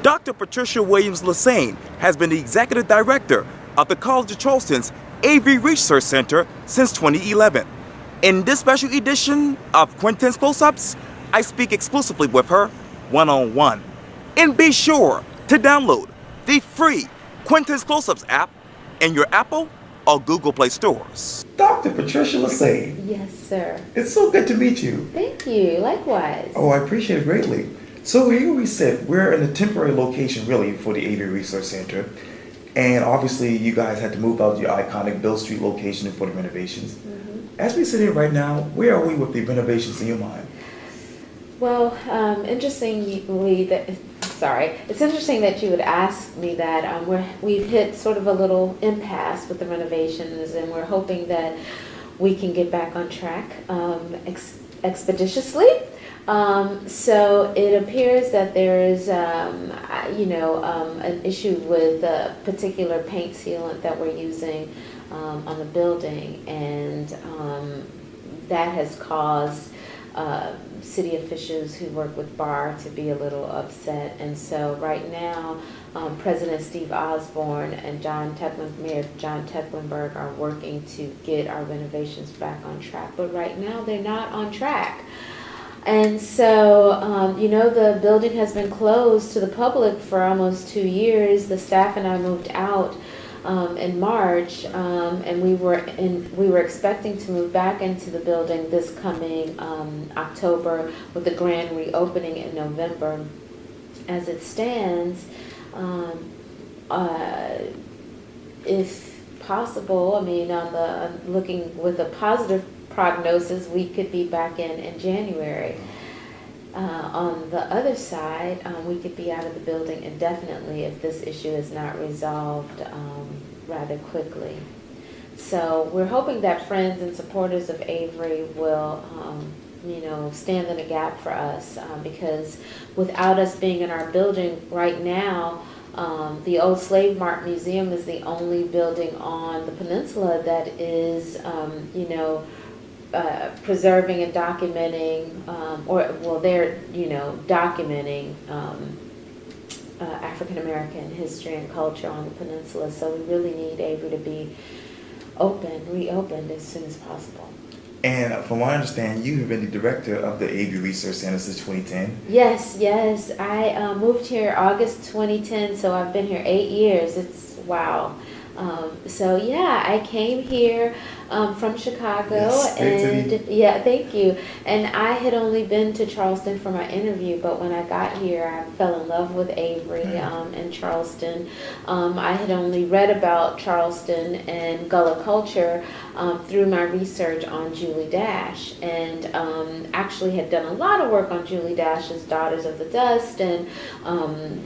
Dr. Patricia Williams Lessane has been the executive director of the College of Charleston's Avery Research Center since 2011. In this special edition of Quintin's Close-Ups, I speak exclusively with her one-on-one. And be sure to download the free Quintin's Close-Ups app in your Apple or Google Play stores. Dr. Patricia Lessane. Yes, sir. It's so good to meet you. Thank you. Likewise. Oh, I appreciate it greatly. So here we sit. We're in a temporary location, really, for the Avery Research Center. And obviously, you guys had to move out your iconic Bill Street location for the renovations. As we sit here right now, where are we with the renovations in your mind? Well, it's interesting that you would ask me that. We've hit sort of a little impasse with the renovations, and we're hoping that we can get back on track expeditiously. So it appears that there is, an issue with a particular paint sealant that we're using on the building, and that has caused city officials who work with BAR to be a little upset. And so right now, President Steve Osborne and Mayor John Tecklenburg are working to get our renovations back on track. But right now, they're not on track. And so, the building has been closed to the public for almost 2 years. The staff and I moved out in March, and we were expecting to move back into the building this coming October with the grand reopening in November. As it stands, if possible, looking with a positive prognosis, we could be back in January. On the other side, we could be out of the building indefinitely if this issue is not resolved rather quickly. So we're hoping that friends and supporters of Avery will, stand in a gap for us, because without us being in our building right now, the old Slave Mart Museum is the only building on the peninsula that is, preserving and documenting, they're documenting African American history and culture on the peninsula. So we really need Avery to be reopened as soon as possible. And from what I understand, you have been the director of the Avery Research Center since 2010. Yes. I moved here August 2010, so I've been here 8 years. It's wow. I came here from Chicago, thank you. And I had only been to Charleston for my interview, but when I got here, I fell in love with Avery and Charleston. I had only read about Charleston and Gullah culture through my research on Julie Dash, and actually had done a lot of work on Julie Dash's Daughters of the Dust. And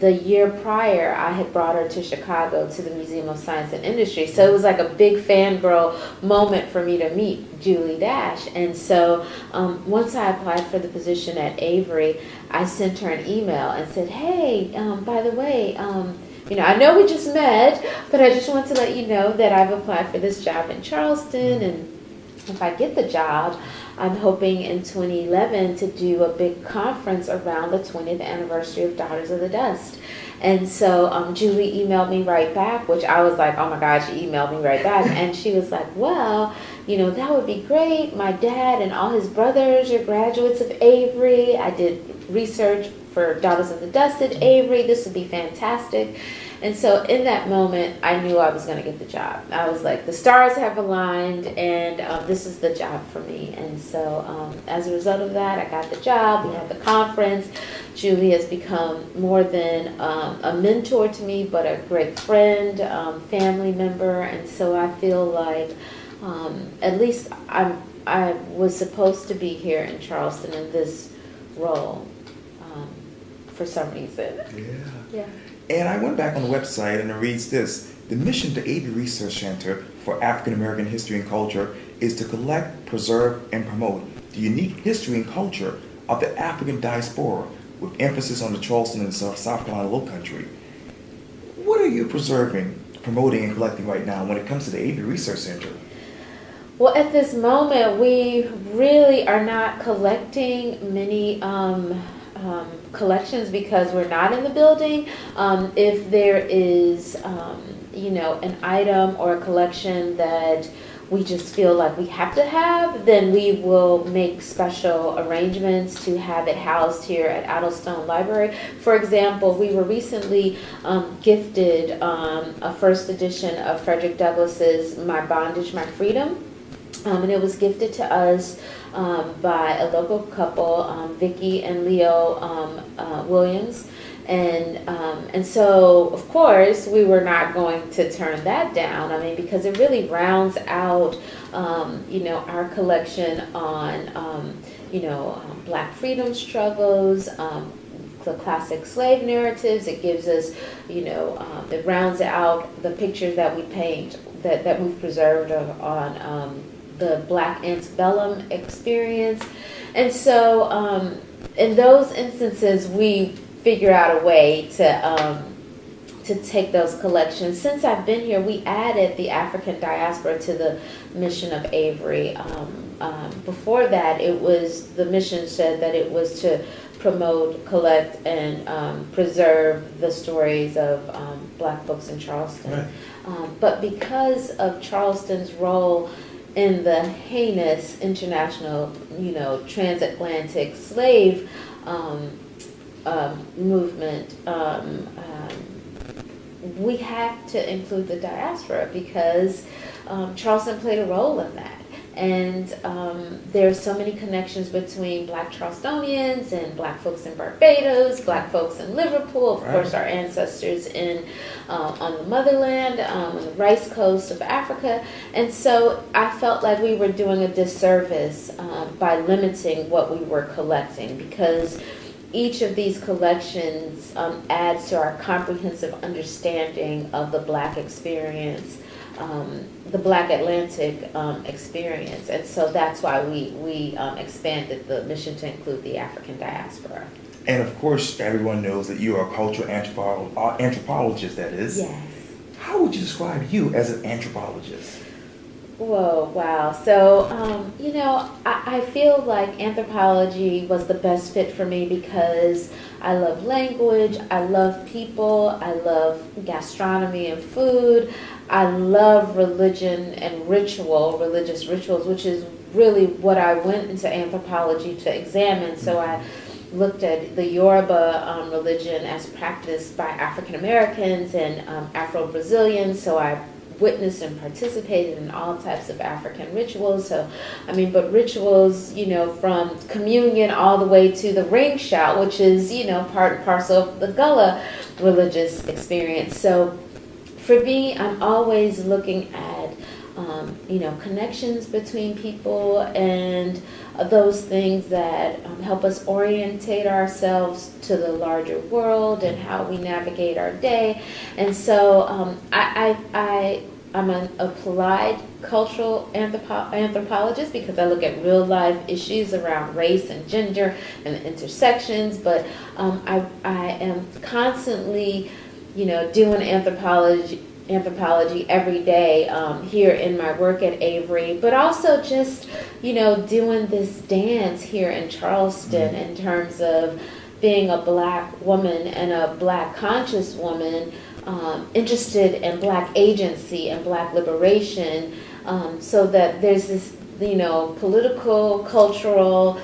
the year prior, I had brought her to Chicago to the Museum of Science and Industry. So it was like a big fangirl moment for me to meet Julie Dash. And so once I applied for the position at Avery, I sent her an email and said, hey, by the way, I know we just met, but I just want to let you know that I've applied for this job in Charleston, and if I get the job, I'm hoping in 2011 to do a big conference around the 20th anniversary of Daughters of the Dust. And so Julie emailed me right back, which I was like, oh my God, she emailed me right back. And she was like, well, that would be great. My dad and all his brothers are graduates of Avery. I did research for Daughters of the Dust at Avery. This would be fantastic. And so in that moment, I knew I was going to get the job. I was like, the stars have aligned, and this is the job for me. And so as a result of that, I got the job. We had the conference. Julie has become more than a mentor to me, but a great friend, family member. And so I feel like at least I was supposed to be here in Charleston in this role for some reason. Yeah. And I went back on the website and it reads this: the mission to Avery Research Center for African American History and Culture is to collect, preserve, and promote the unique history and culture of the African diaspora, with emphasis on the Charleston and South Carolina Lowcountry. What are you preserving, promoting, and collecting right now when it comes to the Avery Research Center? Well, at this moment, we really are not collecting many collections because we're not in the building. If there is, an item or a collection that we just feel like we have to have, then we will make special arrangements to have it housed here at Addlestone Library. For example, we were recently gifted a first edition of Frederick Douglass's My Bondage, My Freedom. And it was gifted to us by a local couple, Vicki and Leo Williams. And so, of course, we were not going to turn that down. I mean, because it really rounds out, our collection on, Black freedom struggles, the classic slave narratives. It gives us, it rounds out the pictures that we paint, that we've preserved on the Black antebellum experience. And so, in those instances, we figure out a way to take those collections. Since I've been here, we added the African diaspora to the mission of Avery. Before that, the mission said that it was to promote, collect, and preserve the stories of Black folks in Charleston. Right. But because of Charleston's role in the heinous international, transatlantic slave movement, we have to include the diaspora because Charleston played a role in that. And there's so many connections between Black Charlestonians and Black folks in Barbados, Black folks in Liverpool, of course our ancestors on the motherland, on the rice coast of Africa. And so I felt like we were doing a disservice by limiting what we were collecting, because each of these collections adds to our comprehensive understanding of the Black experience, the Black Atlantic experience. And so that's why we expanded the mission to include the African diaspora. And of course, everyone knows that you are a cultural anthropologist, that is. Yes. How would you describe you as an anthropologist? Whoa, wow. So, I feel like anthropology was the best fit for me because I love language, I love people, I love gastronomy and food, I love religion and religious rituals, which is really what I went into anthropology to examine. So I looked at the Yoruba religion as practiced by African Americans and Afro-Brazilians. So I witnessed and participated in all types of African rituals. But rituals, from communion all the way to the ring shout, which is, part and parcel of the Gullah religious experience. So for me, I'm always looking at, connections between people and those things that help us orientate ourselves to the larger world and how we navigate our day. And so I'm an applied cultural anthropologist because I look at real life issues around race and gender and the intersections, but I am constantly, doing anthropology every day here in my work at Avery, but also just, doing this dance here in Charleston in terms of being a Black woman and a Black conscious woman interested in Black agency and Black liberation, so that there's this, political, cultural,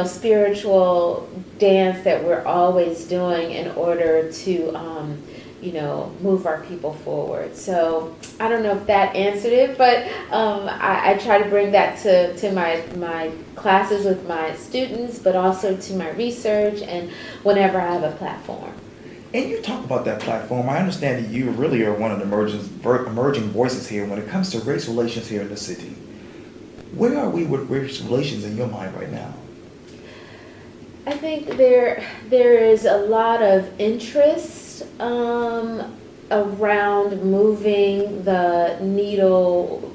spiritual dance that we're always doing in order to move our people forward. So I don't know if that answered it, but I try to bring that to my classes with my students, but also to my research and whenever I have a platform. And you talk about that platform. I understand that you really are one of the emerging voices here when it comes to race relations here in the city. Where are we with race relations in your mind right now? I think there is a lot of interest around moving the needle,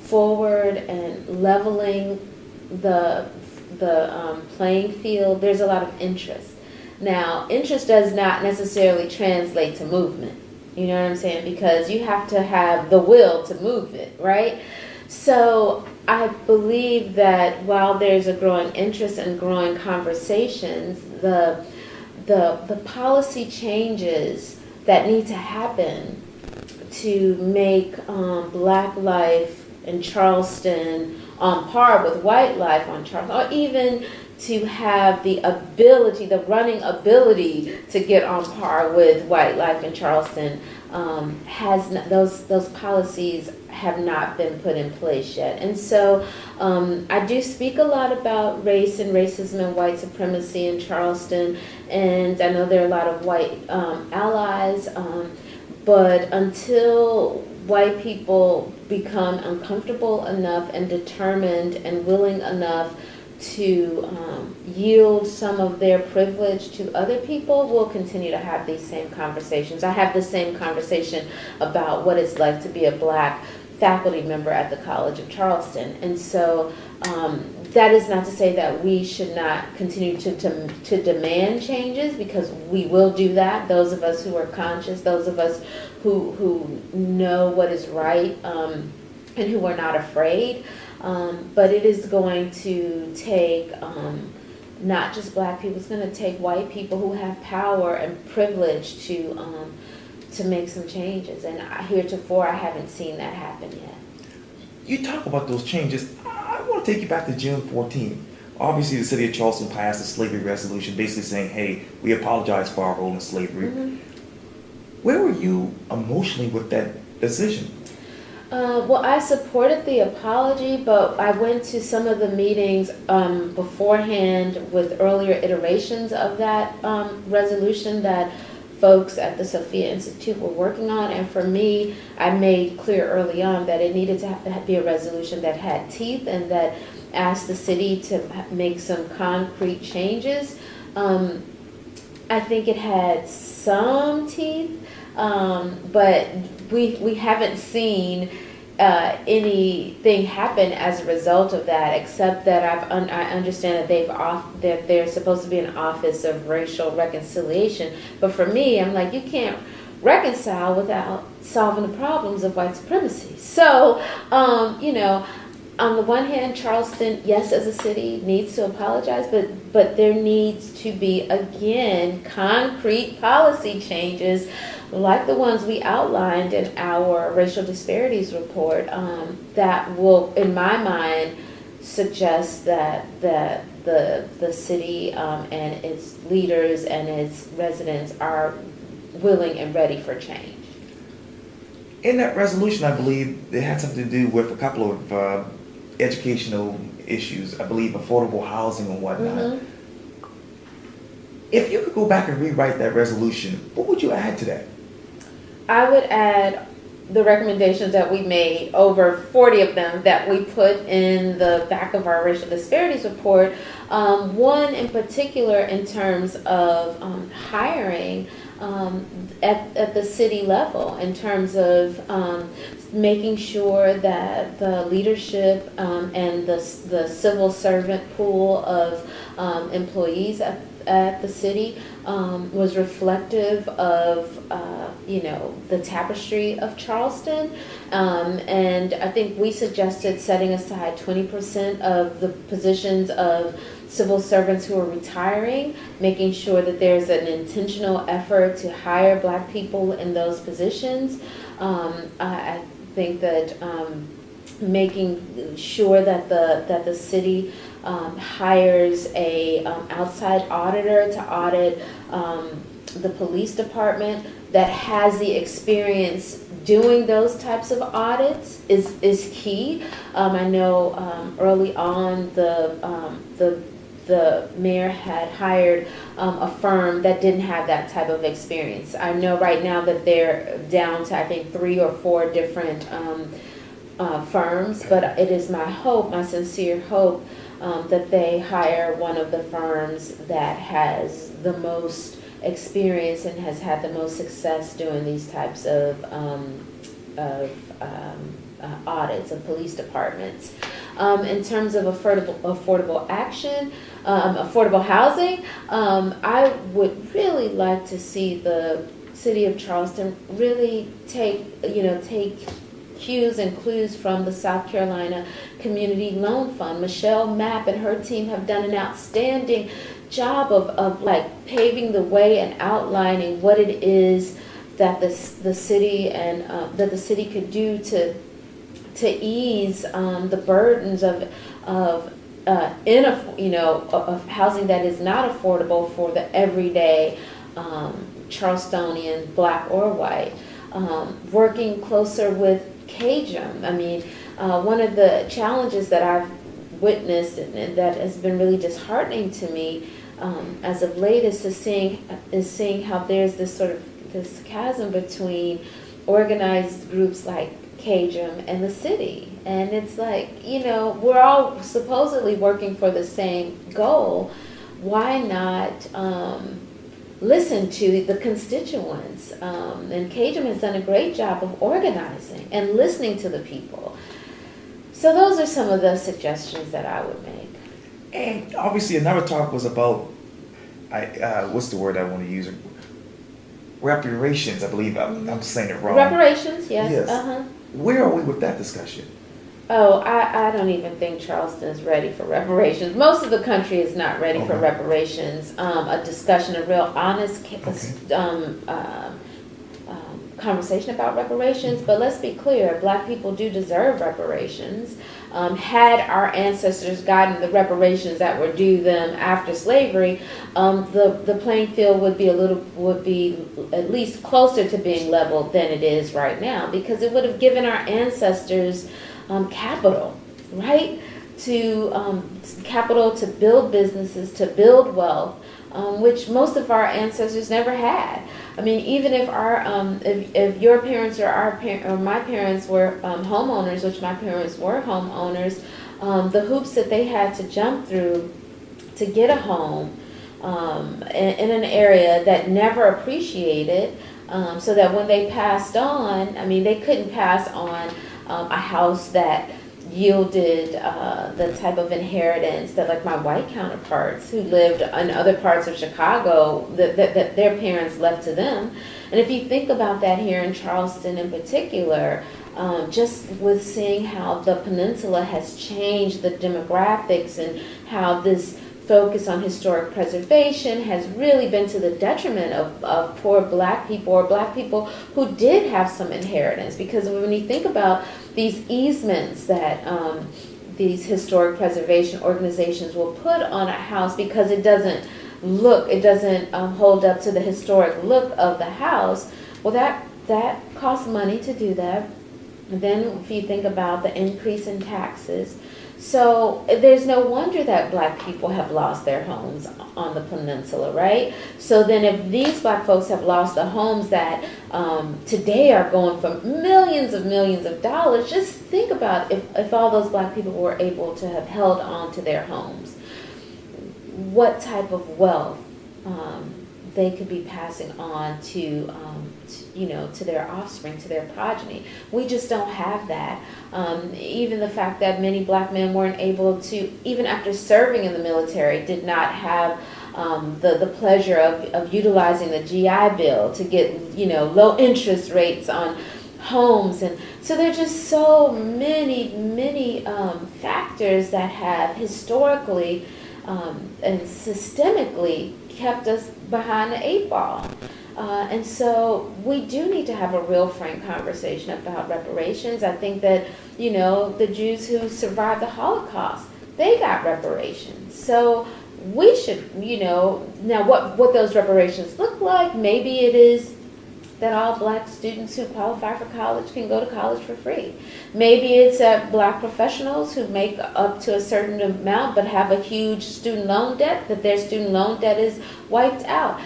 forward and leveling the playing field. There's a lot of interest. Now, interest does not necessarily translate to movement. You know what I'm saying? Because you have to have the will to move it, right? So I believe that while there's a growing interest and growing conversations, the policy changes that need to happen to make Black life in Charleston on par with white life on Charleston, or even to have the ability, the running ability to get on par with white life in Charleston, those policies have not been put in place yet. And so I do speak a lot about race and racism and white supremacy in Charleston, and I know there are a lot of white allies, but until white people become uncomfortable enough and determined and willing enough to yield some of their privilege to other people, we'll continue to have these same conversations. I have the same conversation about what it's like to be a Black faculty member at the College of Charleston. And so that is not to say that we should not continue to demand changes, because we will do that. Those of us who are conscious, those of us who know what is right, and who are not afraid. But it is going to take not just Black people, it's going to take white people who have power and privilege to make some changes. And heretofore, I haven't seen that happen yet. You talk about those changes. I want to take you back to June 14th. Obviously, the city of Charleston passed a slavery resolution basically saying, hey, we apologize for our role in slavery. Mm-hmm. Where were you emotionally with that decision? Well, I supported the apology, but I went to some of the meetings beforehand with earlier iterations of that resolution that folks at the Sophia Institute were working on. And for me, I made clear early on that it needed to be a resolution that had teeth and that asked the city to make some concrete changes. I think it had some teeth, but we haven't seen anything happen as a result of that, except that I understand that there's supposed to be an Office of Racial Reconciliation. But for me, I'm like, you can't reconcile without solving the problems of white supremacy. So, on the one hand, Charleston, yes, as a city, needs to apologize, but there needs to be, again, concrete policy changes like the ones we outlined in our racial disparities report that will, in my mind, suggest that the city and its leaders and its residents are willing and ready for change. In that resolution, I believe it had something to do with a couple of educational issues, I believe affordable housing and whatnot. Mm-hmm. If you could go back and rewrite that resolution, what would you add to that? I would add the recommendations that we made, over 40 of them that we put in the back of our racial disparities report. One in particular in terms of hiring at the city level, in terms of making sure that the leadership and the civil servant pool of employees at the city was reflective of the tapestry of Charleston, and I think we suggested setting aside 20% of the positions of civil servants who are retiring, making sure that there's an intentional effort to hire Black people in those positions. I think that making sure that the city hires a outside auditor to audit the police department that has the experience doing those types of audits is key. I know early on the mayor had hired a firm that didn't have that type of experience. I know right now that they're down to, I think, 3 or 4 different firms, but it is my sincere hope, that they hire one of the firms that has the most experience and has had the most success doing these types of audits of police departments. In terms of affordable action, affordable housing, I would really like to see the city of Charleston really take cues and clues from the South Carolina Community Loan Fund. Michelle Mapp and her team have done an outstanding job of like paving the way and outlining what it is that the city and that the city could do to ease the burdens of housing that is not affordable for the everyday Charlestonian, black or white. Working closer with CAJM. I mean, one of the challenges that I've witnessed and that has been really disheartening to me as of late is seeing how there's this chasm between organized groups like CAJM and the city. And it's like, we're all supposedly working for the same goal. Why not listen to the constituents? And CAJM has done a great job of organizing and listening to the people. So those are some of the suggestions that I would make. And obviously another talk was about, what's the word I want to use? Reparations, I believe. I'm saying it wrong. Reparations, yes. Yes. Uh-huh. Where are we with that discussion? Oh, I don't even think Charleston is ready for reparations. Most of the country is not ready for reparations. A discussion, a real honest conversation about reparations. But let's be clear, black people do deserve reparations. Had our ancestors gotten the reparations that were due them after slavery, the playing field would be at least closer to being leveled than it is right now, because it would have given our ancestors capital, right? Capital to build businesses, to build wealth, which most of our ancestors never had. I mean, even if if your parents or my parents were homeowners, which my parents were homeowners, the hoops that they had to jump through to get a home in an area that never appreciated, so that when they passed on, I mean, they couldn't pass on a house that yielded the type of inheritance that, like, my white counterparts who lived in other parts of Chicago that their parents left to them. And if you think about that here in Charleston in particular, just with seeing how the peninsula has changed the demographics and how this focus on historic preservation has really been to the detriment of poor black people, or black people who did have some inheritance. Because when you think about these easements that these historic preservation organizations will put on a house because it doesn't hold up to the historic look of the house, well, that costs money to do that. And then if you think about the increase in taxes, so there's no wonder that black people have lost their homes on the peninsula, right? So then if these black folks have lost the homes that today are going for millions of dollars, just think about if all those black people were able to have held on to their homes, what type of wealth they could be passing on to their offspring, to their progeny. We just don't have that. Even the fact that many black men weren't able to, even after serving in the military, did not have the pleasure of utilizing the GI Bill to get, low interest rates on homes. And so there are just so many factors that have historically and systemically kept us behind the 8 ball. And so we do need to have a real frank conversation about reparations. I think that, the Jews who survived the Holocaust, they got reparations. So we should, now what those reparations look like, maybe it is that all black students who qualify for college can go to college for free. Maybe it's that black professionals who make up to a certain amount but have a huge student loan debt, that their student loan debt is wiped out.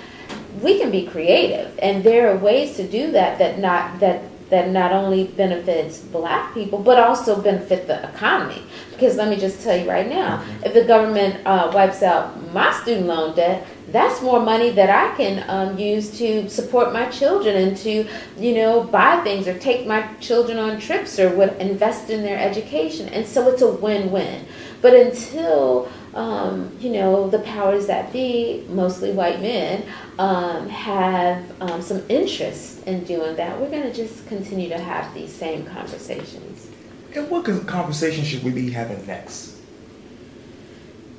We can be creative, and there are ways to do that not only benefits black people but also benefit the economy. Because let me just tell you right now, if the government wipes out my student loan debt, that's more money that I can use to support my children and to, buy things or take my children on trips or invest in their education. And so it's a win-win. But until the powers that be, mostly white men, have some interest in doing that, we're going to just continue to have these same conversations. And what conversation should we be having next?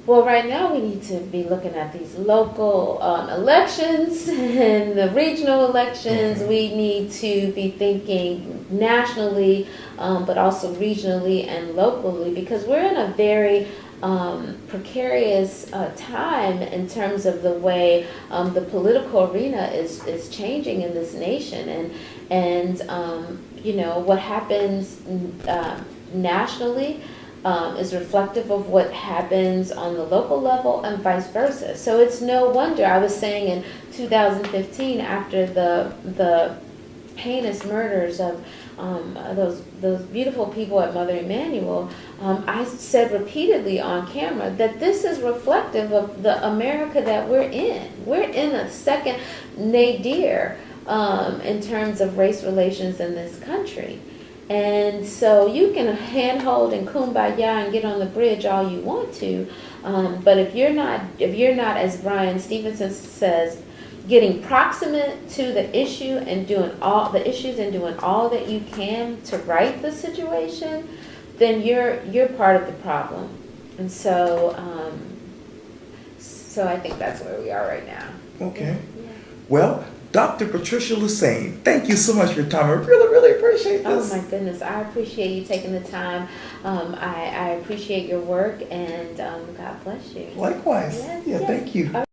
Well, right now we need to be looking at these local elections and the regional elections. Mm-hmm. We need to be thinking nationally, but also regionally and locally, because we're in a very precarious time in terms of the way the political arena is changing in this nation, and what happens nationally is reflective of what happens on the local level and vice versa. So it's no wonder, I was saying in 2015, after the heinous murders of those beautiful people at Mother Emanuel, I said repeatedly on camera that this is reflective of the America that we're in. We're in a second nadir in terms of race relations in this country. And so you can handhold and kumbaya and get on the bridge all you want to, but if you're not, as Brian Stevenson says, getting proximate to the issue and doing all that you can to right the situation, then you're part of the problem. And so I think that's where we are right now. Okay. Yeah. Well, Dr. Patricia Lessane, thank you so much for your time. I really, really appreciate this. Oh my goodness, I appreciate you taking the time. I appreciate your work, and God bless you. Likewise. Yes, Yeah, yes. thank you.